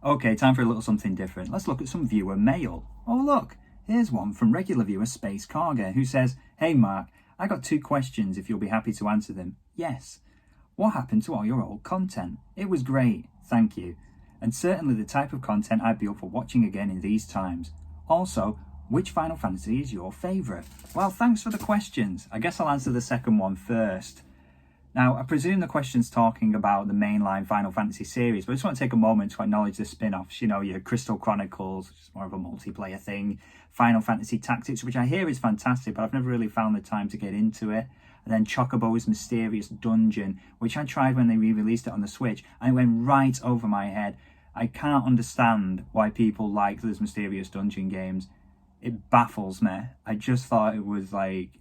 Okay, time for a little something different. Let's look at some viewer mail. Oh look, here's one from regular viewer Space Cargo who says, "Hey Mark, I got 2 questions if you'll be happy to answer them." Yes. What happened to all your old content? It was great, thank you. And certainly the type of content I'd be up for watching again in these times. Also, which Final Fantasy is your favourite? Well, thanks for the questions. I guess I'll answer the second one first. Now, I presume the question's talking about the mainline Final Fantasy series, but I just want to take a moment to acknowledge the spin-offs. You know, your Crystal Chronicles, which is more of a multiplayer thing, Final Fantasy Tactics, which I hear is fantastic, but I've never really found the time to get into it. And then Chocobo's Mysterious Dungeon, which I tried when they re-released it on the Switch, and it went right over my head. I can't understand why people like those Mysterious Dungeon games. It baffles me. I just thought it was like...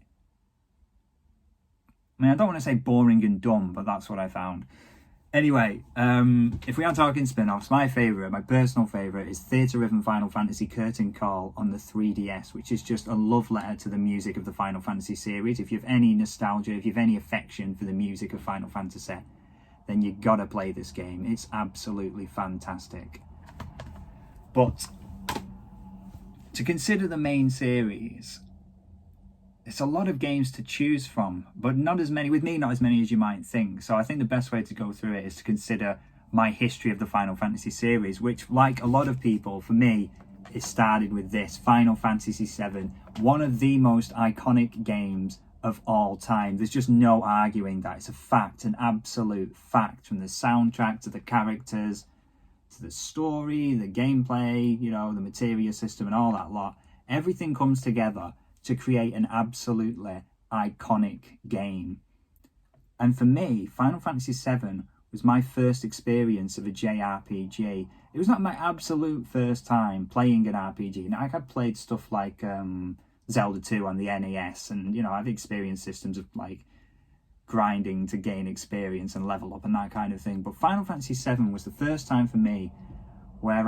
I mean, I don't want to say boring and dumb, but that's what I found. Anyway, if we are talking spin-offs, my personal favourite is Theatre-Riven Final Fantasy Curtain Call on the 3DS, which is just a love letter to the music of the Final Fantasy series. If you have any nostalgia, if you have any affection for the music of Final Fantasy, then you gotta play this game. It's absolutely fantastic. But to consider the main series, it's a lot of games to choose from, but not as many as you might think. So I think the best way to go through it is to consider my history of the Final Fantasy series, which, like a lot of people, for me, it started with this, Final Fantasy VII, one of the most iconic games of all time. There's just no arguing that. It's a fact, an absolute fact, from the soundtrack to the characters, to the story, the gameplay, you know, the materia system and all that lot. Everything comes together to create an absolutely iconic game. And for me, Final Fantasy VII was my first experience of a JRPG. It was not my absolute first time playing an RPG. Now, I had played stuff like Zelda 2 on the NES, and, you know, I've experienced systems of, like, grinding to gain experience and level up and that kind of thing. But Final Fantasy VII was the first time for me where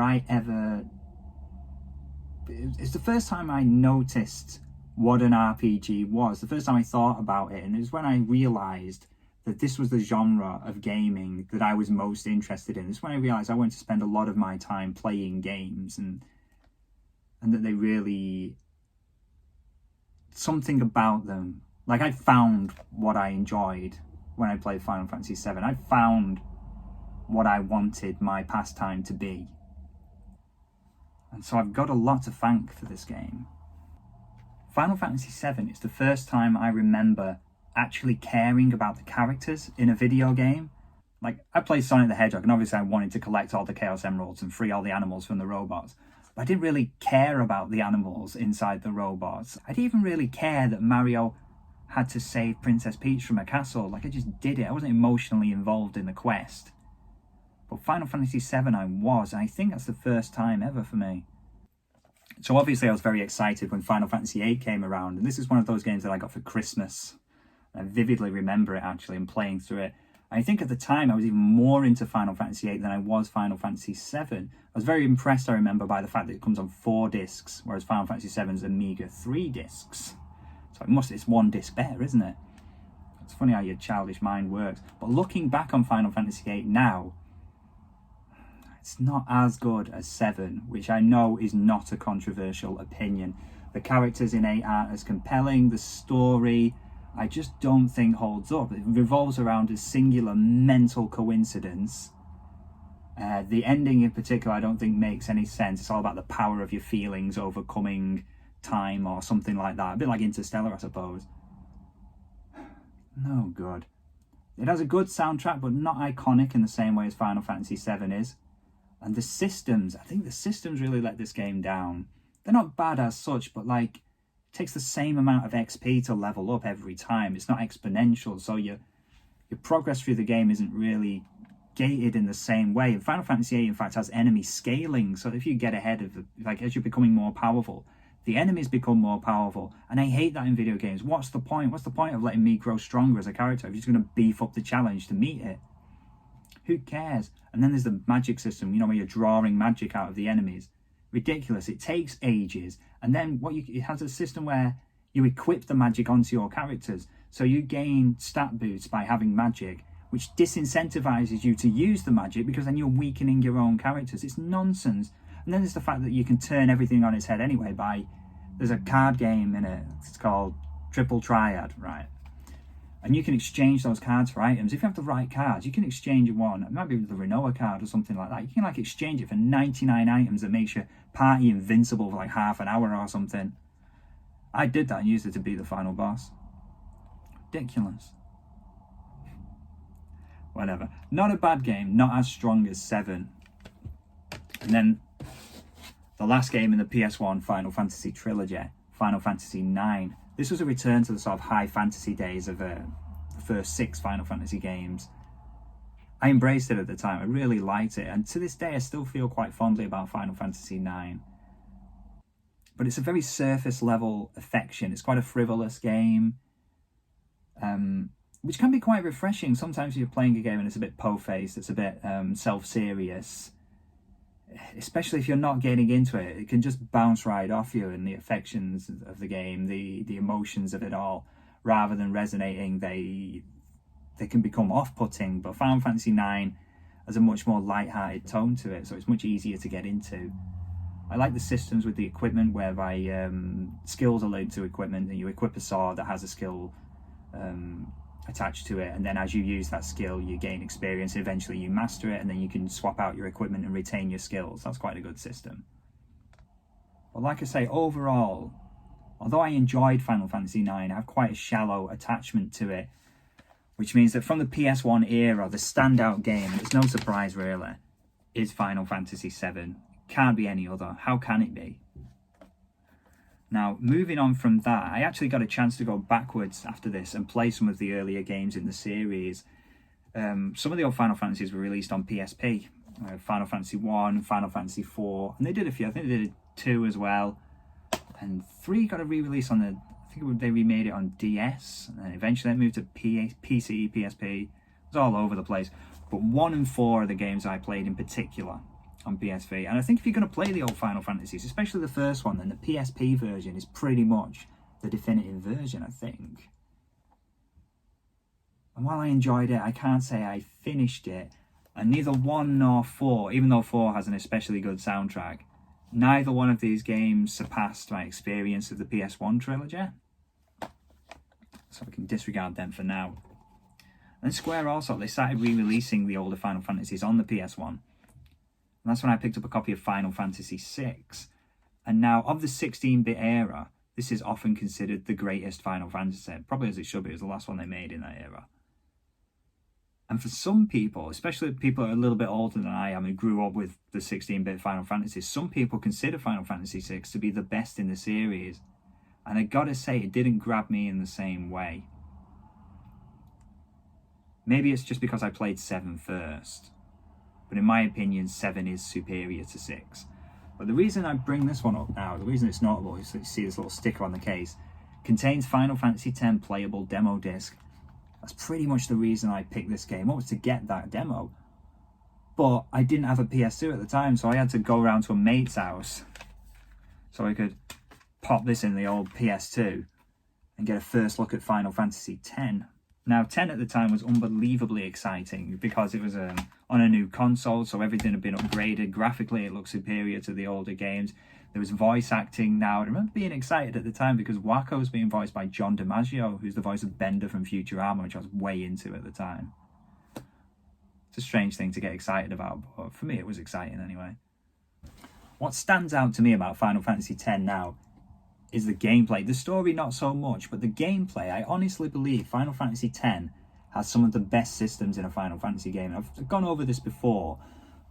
it's the first time I noticed what an RPG was, the first time I thought about it, and it was when I realised that this was the genre of gaming that I was most interested in. It's when I realised I wanted to spend a lot of my time playing games, and that they really... something about them. Like, I found what I enjoyed when I played Final Fantasy VII. I found what I wanted my pastime to be. And so I've got a lot to thank for this game. Final Fantasy VII is the first time I remember actually caring about the characters in a video game. Like, I played Sonic the Hedgehog, and obviously I wanted to collect all the Chaos Emeralds and free all the animals from the robots. But I didn't really care about the animals inside the robots. I didn't even really care that Mario had to save Princess Peach from a castle. Like, I just did it. I wasn't emotionally involved in the quest. But Final Fantasy VII I was, and I think that's the first time ever for me. So obviously I was very excited when Final Fantasy VIII came around, and this is one of those games that I got for Christmas. I vividly remember it, actually, and playing through it. I think at the time I was even more into Final Fantasy VIII than I was Final Fantasy VII. I was very impressed, I remember, by the fact that it comes on 4 discs, whereas Final Fantasy VII's a meagre 3 discs. So it's 1 disc better, isn't it? It's funny how your childish mind works. But looking back on Final Fantasy VIII now, it's not as good as 7, which I know is not a controversial opinion. The characters in 8 aren't as compelling. The story, I just don't think holds up. It revolves around a singular mental coincidence. The ending in particular I don't think makes any sense. It's all about the power of your feelings overcoming time or something like that. A bit like Interstellar, I suppose. No good. It has a good soundtrack, but not iconic in the same way as Final Fantasy VII is. And the systems, I think the systems really let this game down. They're not bad as such, but like, it takes the same amount of XP to level up every time. It's not exponential, so your progress through the game isn't really gated in the same way. And Final Fantasy VIII, in fact, has enemy scaling, so if you get ahead of as you're becoming more powerful, the enemies become more powerful. And I hate that in video games. What's the point? What's the point of letting me grow stronger as a character if you're just going to beef up the challenge to meet it? Who cares? And then there's the magic system, you know, where you're drawing magic out of the enemies. Ridiculous. It takes ages. And then it has a system where you equip the magic onto your characters. So you gain stat boosts by having magic, which disincentivizes you to use the magic because then you're weakening your own characters. It's nonsense. And then there's the fact that you can turn everything on its head anyway there's a card game in it, it's called Triple Triad, right? And you can exchange those cards for items. If you have the right cards, you can exchange one. It might be the Renoa card or something like that. You can exchange it for 99 items that makes your party invincible for half an hour or something. I did that and used it to beat the final boss. Ridiculous. Whatever. Not a bad game, not as strong as 7. And then the last game in the PS1 Final Fantasy trilogy, Final Fantasy IX. This was a return to the sort of high fantasy days of the first 6 Final Fantasy games. I embraced it at the time. I really liked it. And to this day, I still feel quite fondly about Final Fantasy IX. But it's a very surface level affection. It's quite a frivolous game, which can be quite refreshing. Sometimes you're playing a game and it's a bit po-faced, it's a bit self-serious. Especially if you're not getting into it, it can just bounce right off you, and the affections of the game, the emotions of it all, rather than resonating, they can become off-putting. But Final Fantasy IX has a much more light-hearted tone to it, so it's much easier to get into. I like the systems with the equipment, whereby skills are linked to equipment, and you equip a sword that has a skill attached to it, and then as you use that skill you gain experience, and eventually you master it, and then you can swap out your equipment and retain your skills. That's quite a good system. But like I say, overall, although I enjoyed Final Fantasy IX, I have quite a shallow attachment to it, which means that from the PS1 era, the standout game, and it's no surprise really, is Final Fantasy VII. Can't be any other. How can it be? Now, moving on from that, I actually got a chance to go backwards after this and play some of the earlier games in the series. Some of the old Final Fantasies were released on PSP. Final Fantasy 1, Final Fantasy 4, and they did a few. I think they did 2 as well. And 3 got a re-release on I think they remade it on DS. And eventually it moved to PC, PSP. It was all over the place. But 1 and 4 are the games I played in particular on PSP. And I think if you're going to play the old Final Fantasies, especially the first one, then the PSP version is pretty much the definitive version, I think. And while I enjoyed it, I can't say I finished it. And neither 1 nor 4, even though 4 has an especially good soundtrack, neither one of these games surpassed my experience of the PS1 trilogy. So we can disregard them for now. And Square also, they started re-releasing the older Final Fantasies on the PS1. And that's when I picked up a copy of Final Fantasy VI. And now, of the 16-bit era, this is often considered the greatest Final Fantasy. Probably as it should be. It was the last one they made in that era. And for some people, especially people who are a little bit older than I am, who grew up with the 16-bit Final Fantasies, some people consider Final Fantasy VI to be the best in the series. And I gotta say, it didn't grab me in the same way. Maybe it's just because I played 7 first. But in my opinion, 7 is superior to 6. But the reason I bring this one up now, the reason it's notable, is that you see this little sticker on the case, contains Final Fantasy X playable demo disc. That's pretty much the reason I picked this game up, was to get that demo. But I didn't have a PS2 at the time, so I had to go around to a mate's house so I could pop this in the old PS2 and get a first look at Final Fantasy X. Now, 10 at the time was unbelievably exciting because it was on a new console, so everything had been upgraded. Graphically, it looked superior to the older games. There was voice acting now. I remember being excited at the time because Wakko was being voiced by John DiMaggio, who's the voice of Bender from Futurama, which I was way into at the time. It's a strange thing to get excited about, but for me it was exciting anyway. What stands out to me about Final Fantasy X now is the gameplay. The story not so much, but the gameplay, I honestly believe Final Fantasy X has some of the best systems in a Final Fantasy game. I've gone over this before,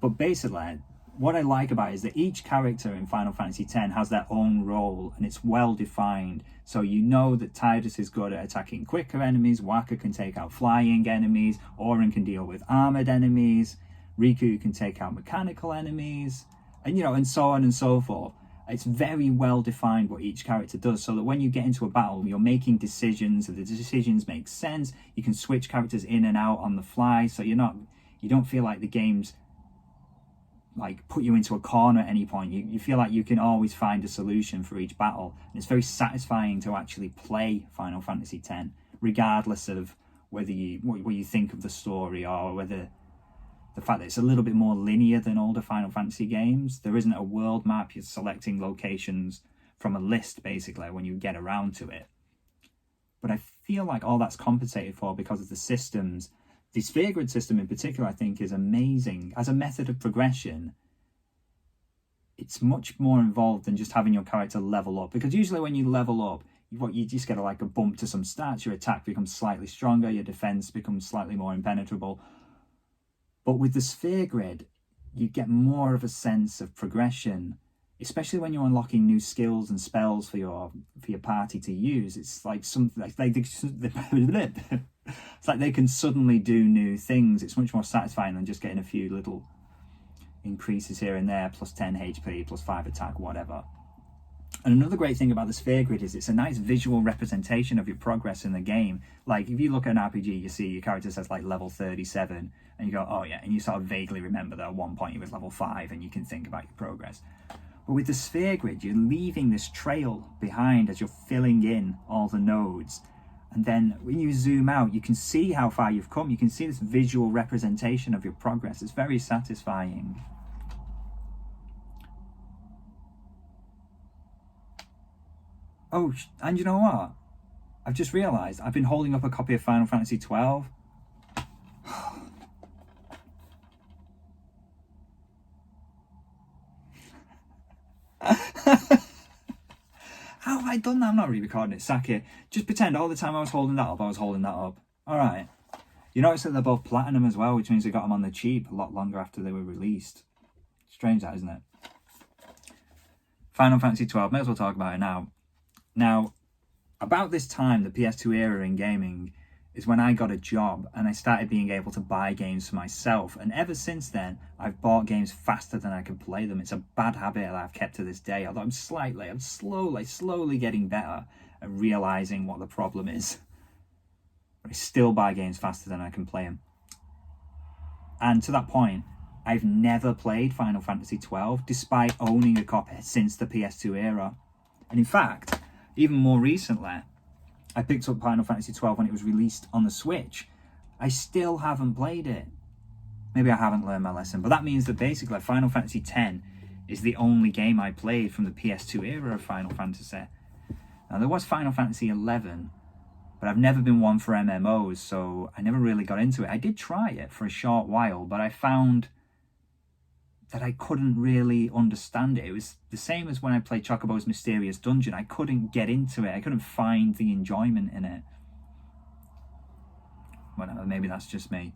but basically what I like about it is that each character in Final Fantasy X has their own role, and it's well defined. So you know that Tidus is good at attacking quicker enemies, Wakka can take out flying enemies, Auron can deal with armored enemies, Riku can take out mechanical enemies, and and so on and so forth. It's very well defined what each character does, so that when you get into a battle, you're making decisions, and the decisions make sense. You can switch characters in and out on the fly, so you don't feel like the game's put you into a corner at any point. You feel like you can always find a solution for each battle, and it's very satisfying to actually play Final Fantasy X, regardless of what you think of the story, or whether the fact that it's a little bit more linear than older Final Fantasy games. There isn't a world map. You're selecting locations from a list, basically, when you get around to it. But I feel like all that's compensated for because of the systems. The sphere grid system in particular, I think, is amazing. As a method of progression, it's much more involved than just having your character level up. Because usually when you level up, you just get a bump to some stats. Your attack becomes slightly stronger. Your defense becomes slightly more impenetrable. But with the sphere grid, you get more of a sense of progression, especially when you're unlocking new skills and spells for your party to use. It's like something it's like they can suddenly do new things. It's much more satisfying than just getting a few little increases here and there, plus 10 HP, plus 5 attack, whatever. And another great thing about the sphere grid is it's a nice visual representation of your progress in the game. Like, if you look at an RPG, you see your character says like level 37, and you go, oh yeah, and you sort of vaguely remember that at one point you was level 5, and you can think about your progress. But with the sphere grid, you're leaving this trail behind as you're filling in all the nodes. And then when you zoom out, you can see how far you've come. You can see this visual representation of your progress. It's very satisfying. Oh, and you know what? I've just realised I've been holding up a copy of Final Fantasy 12. How have I done that? I'm not re-recording it. Saki, just pretend all the time I was holding that up, I was holding that up. Alright. You notice that they're both platinum as well, which means they got them on the cheap a lot longer after they were released. Strange that, isn't it? Final Fantasy 12, may as well talk about it now. Now, about this time, the PS2 era in gaming is when I got a job and I started being able to buy games for myself. And ever since then, I've bought games faster than I can play them. It's a bad habit that I've kept to this day, although I'm slowly getting better at realising what the problem is. But I still buy games faster than I can play them. And to that point, I've never played Final Fantasy 12, despite owning a copy since the PS2 era. And in fact, even more recently, I picked up Final Fantasy 12 when it was released on the Switch. I still haven't played it. Maybe I haven't learned my lesson, but that means that basically Final Fantasy X is the only game I played from the PS2 era of Final Fantasy. Now, there was Final Fantasy 11, but I've never been one for MMOs, so I never really got into it. I did try it for a short while, but I found that I couldn't really understand it. It was the same as when I played Chocobo's Mysterious Dungeon. I couldn't get into it. I couldn't find the enjoyment in it. Whatever, maybe that's just me.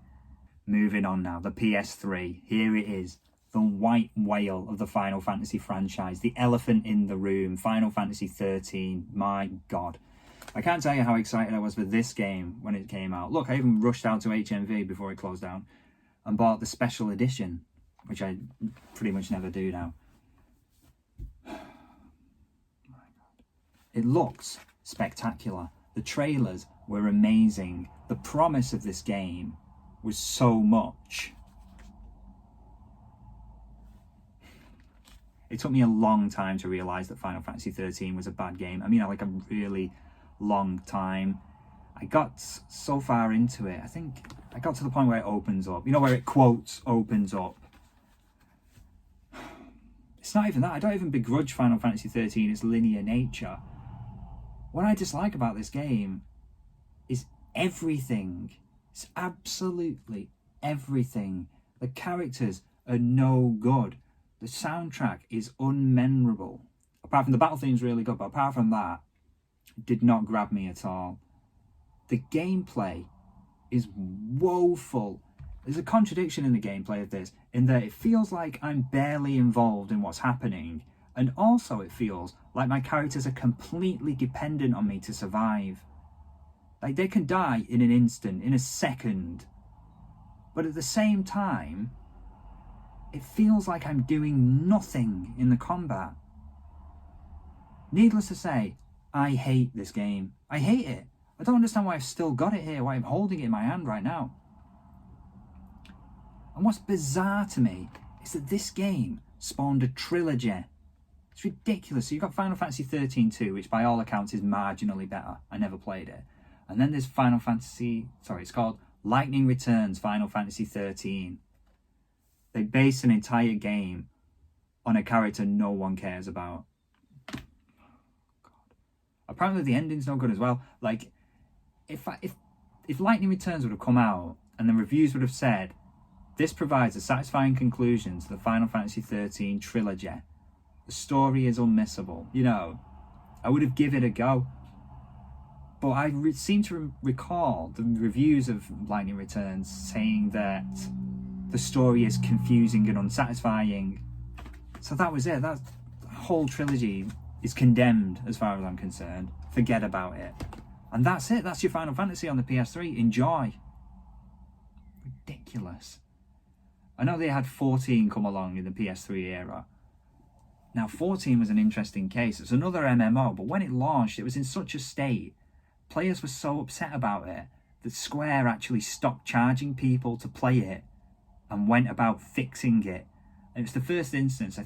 Moving on now, the PS3. Here it is, the white whale of the Final Fantasy franchise, the elephant in the room, Final Fantasy 13. My God. I can't tell you how excited I was for this game when it came out. Look, I even rushed out to HMV before it closed down and bought the special edition, which I pretty much never do now. It looks spectacular. The trailers were amazing. The promise of this game was so much. It took me a long time to realise that Final Fantasy 13 was a bad game. I mean, like a really long time. I got so far into it, I think I got to the point where it opens up. You know, where it quotes opens up. It's not even that. I don't even begrudge Final Fantasy 13 its linear nature. What I dislike about this game is everything. It's absolutely everything. The characters are no good. The soundtrack is unmemorable. Apart from the battle theme's really good, but apart from that, it did not grab me at all. The gameplay is woeful. There's a contradiction in the gameplay of this, in that it feels like I'm barely involved in what's happening, and also it feels like my characters are completely dependent on me to survive. Like, they can die in an instant, in a second, but at the same time, it feels like I'm doing nothing in the combat. Needless to say, I hate this game. I hate it. I don't understand why I've still got it here, why I'm holding it in my hand right now. And what's bizarre to me is that this game spawned a trilogy. It's ridiculous. So you've got Final Fantasy 13 2, which by all accounts is marginally better. I never played it. And then there's it's called Lightning Returns Final Fantasy 13. They base an entire game on a character no one cares about. God. Apparently the ending's no good as well. Like, if Lightning Returns would have come out and the reviews would have said, this provides a satisfying conclusion to the Final Fantasy 13 trilogy. The story is unmissable. You know, I would have given it a go. But I seem to recall the reviews of Lightning Returns saying that the story is confusing and unsatisfying. So that was it. That whole trilogy is condemned as far as I'm concerned. Forget about it. And that's it. That's your Final Fantasy on the PS3. Enjoy. Ridiculous. I know they had 14 come along in the PS3 era. Now, 14 was an interesting case. It's another MMO, but when it launched, it was in such a state. Players were so upset about it that Square actually stopped charging people to play it and went about fixing it. And it was the first instance,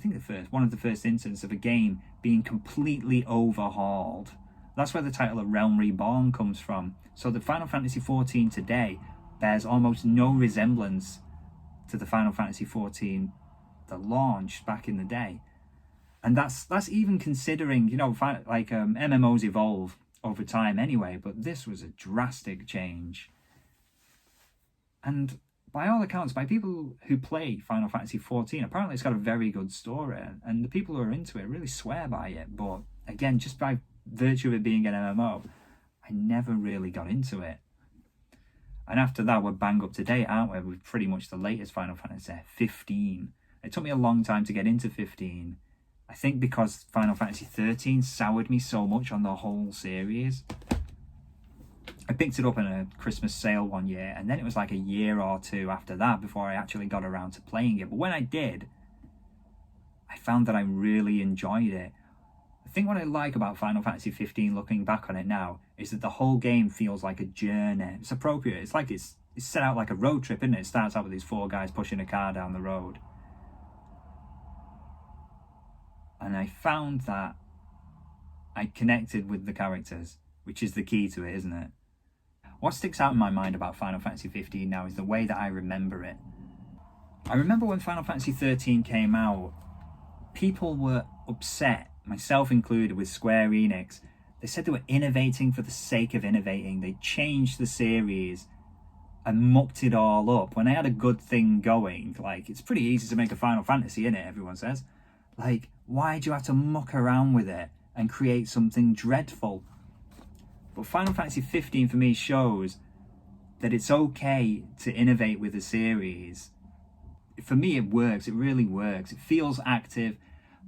one of the first instances of a game being completely overhauled. That's where the title of Realm Reborn comes from. So the Final Fantasy XIV today bears almost no resemblance to the Final Fantasy XIV that launched back in the day. And that's even considering, you know, MMOs evolve over time anyway, but this was a drastic change. And by all accounts, by people who play Final Fantasy XIV, apparently it's got a very good story, and the people who are into it really swear by it. But again, just by virtue of it being an MMO, I never really got into it. And after that, we're bang up to date, aren't we, with pretty much the latest Final Fantasy, 15. It took me a long time to get into 15. I think because Final Fantasy 13 soured me so much on the whole series. I picked it up in a Christmas sale one year, and then it was like a year or two after that before I actually got around to playing it. But when I did, I found that I really enjoyed it. I think what I like about Final Fantasy 15, looking back on it now, is that the whole game feels like a journey. It's appropriate. It's like it's set out like a road trip, isn't it? It starts out with these 4 guys pushing a car down the road. And I found that I connected with the characters, which is the key to it, isn't it? What sticks out in my mind about Final Fantasy 15 now is the way that I remember it. I remember when Final Fantasy 13 came out, people were upset, myself included, with Square Enix. They said they were innovating for the sake of innovating. They changed the series and mucked it all up. When they had a good thing going, like, it's pretty easy to make a Final Fantasy, innit, everyone says. Like, why do you have to muck around with it and create something dreadful? But Final Fantasy 15 for me shows that it's okay to innovate with a series. For me, it works. It really works. It feels active,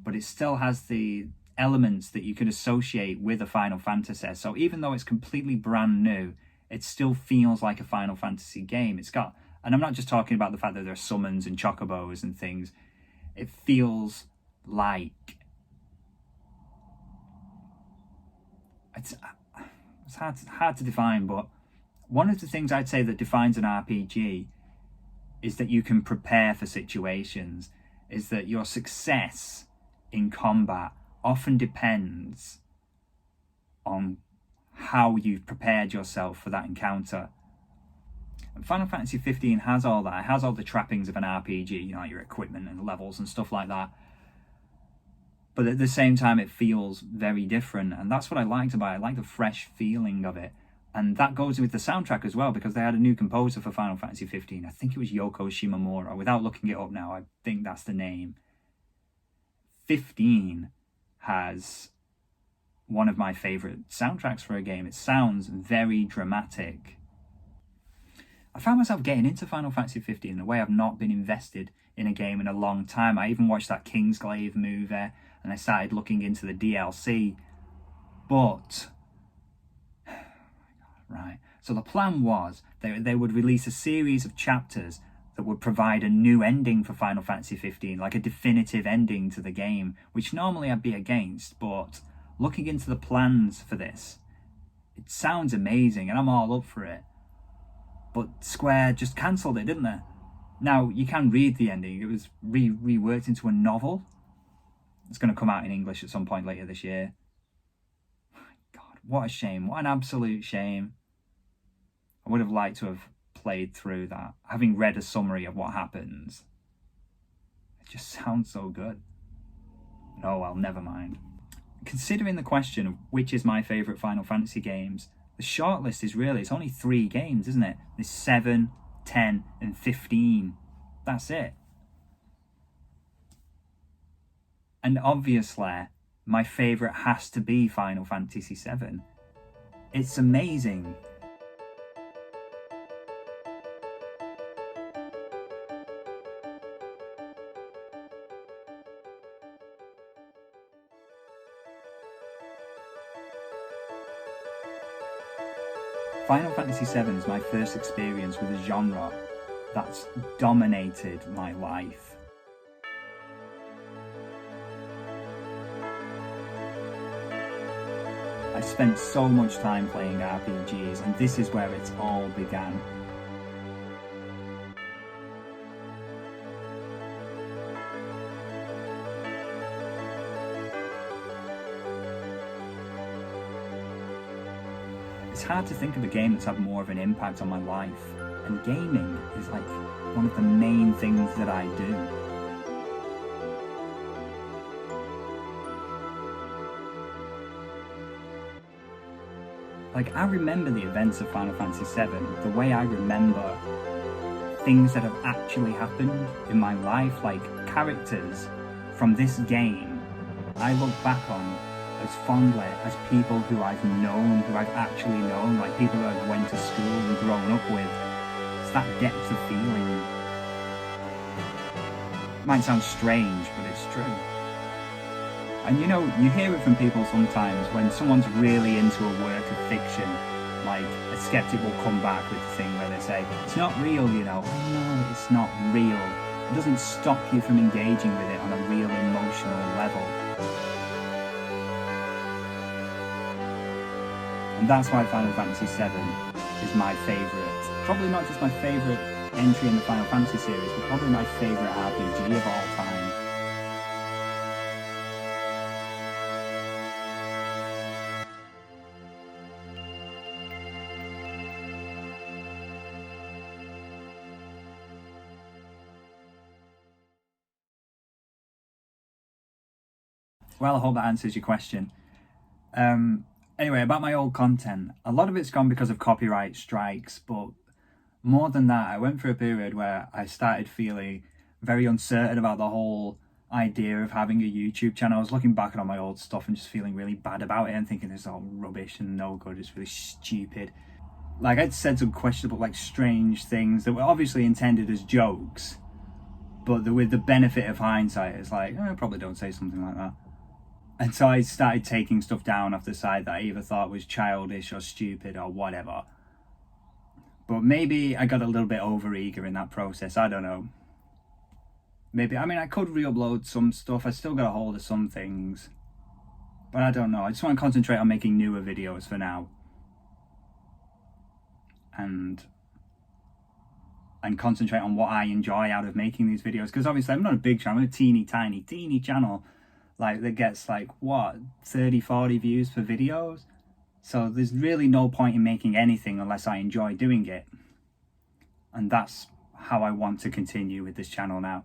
but it still has the elements that you can associate with a Final Fantasy. So even though it's completely brand new, it still feels like a Final Fantasy game. It's got, and I'm not just talking about the fact that there are summons and chocobos and things. It feels like it's hard to define, but one of the things I'd say that defines an RPG is that you can prepare for situations, is that your success in combat often depends on how you've prepared yourself for that encounter. And Final Fantasy 15 has all that. It has all the trappings of an RPG, you know, your equipment and levels and stuff like that. But at the same time, it feels very different. And that's what I liked about it. I like the fresh feeling of it. And that goes with the soundtrack as well, because they had a new composer for Final Fantasy 15. I think it was Yoko Shimomura. Without looking it up now, I think that's the name. 15 has one of my favourite soundtracks for a game. It sounds very dramatic. I found myself getting into Final Fantasy 15 in a way I've not been invested in a game in a long time. I even watched that Kingsglaive movie, and I started looking into the DLC. But, right, so the plan was they would release a series of chapters that would provide a new ending for Final Fantasy 15, like a definitive ending to the game, which normally I'd be against, but looking into the plans for this, it sounds amazing, and I'm all up for it. But Square just cancelled it, didn't they? Now, you can read the ending. It was reworked into a novel. It's going to come out in English at some point later this year. My God, what a shame. What an absolute shame. I would have liked to have played through that. Having read a summary of what happens, it just sounds so good. Oh well, never mind. Considering the question of which is my favourite Final Fantasy games, the shortlist is really, it's only 3 games, isn't it? There's 7, 10 and 15. That's it. And obviously, my favourite has to be Final Fantasy VII. It's amazing. Final Fantasy VII is my first experience with a genre that's dominated my life. I spent so much time playing RPGs, and this is where it all began. It's hard to think of a game that's had more of an impact on my life, and gaming is like one of the main things that I do. Like, I remember the events of Final Fantasy VII the way I remember things that have actually happened in my life, like characters from this game I look back on as fondly as people who I've known, who I've actually known, like people who I've went to school and grown up with. It's that depth of feeling. It might sound strange, but it's true. And you know, you hear it from people sometimes when someone's really into a work of fiction, like a skeptic will come back with the thing where they say, it's not real, you know. I know it's not real. It doesn't stop you from engaging with it on a real emotional level. And that's why Final Fantasy VII is my favourite. Probably not just my favourite entry in the Final Fantasy series, but probably my favourite RPG of all time. Well, I hope that answers your question. Anyway, about my old content, a lot of it's gone because of copyright strikes, but more than that, I went through a period where I started feeling very uncertain about the whole idea of having a YouTube channel. I was looking back at all my old stuff and just feeling really bad about it and thinking it's all rubbish and no good, it's really stupid. Like, I'd said some questionable, like, strange things that were obviously intended as jokes, but with the benefit of hindsight, it's like, probably don't say something like that. And so I started taking stuff down off the side that I either thought was childish or stupid or whatever. But maybe I got a little bit over-eager in that process, I don't know. Maybe, I mean, I could re-upload some stuff, I still got a hold of some things. But I don't know, I just want to concentrate on making newer videos for now. And concentrate on what I enjoy out of making these videos. Because obviously I'm not a big channel, I'm a teeny channel. Like, that gets like, what, 30, 40 views for videos? So there's really no point in making anything unless I enjoy doing it. And that's how I want to continue with this channel now.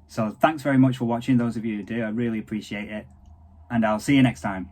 So thanks very much for watching, those of you who do, I really appreciate it. And I'll see you next time.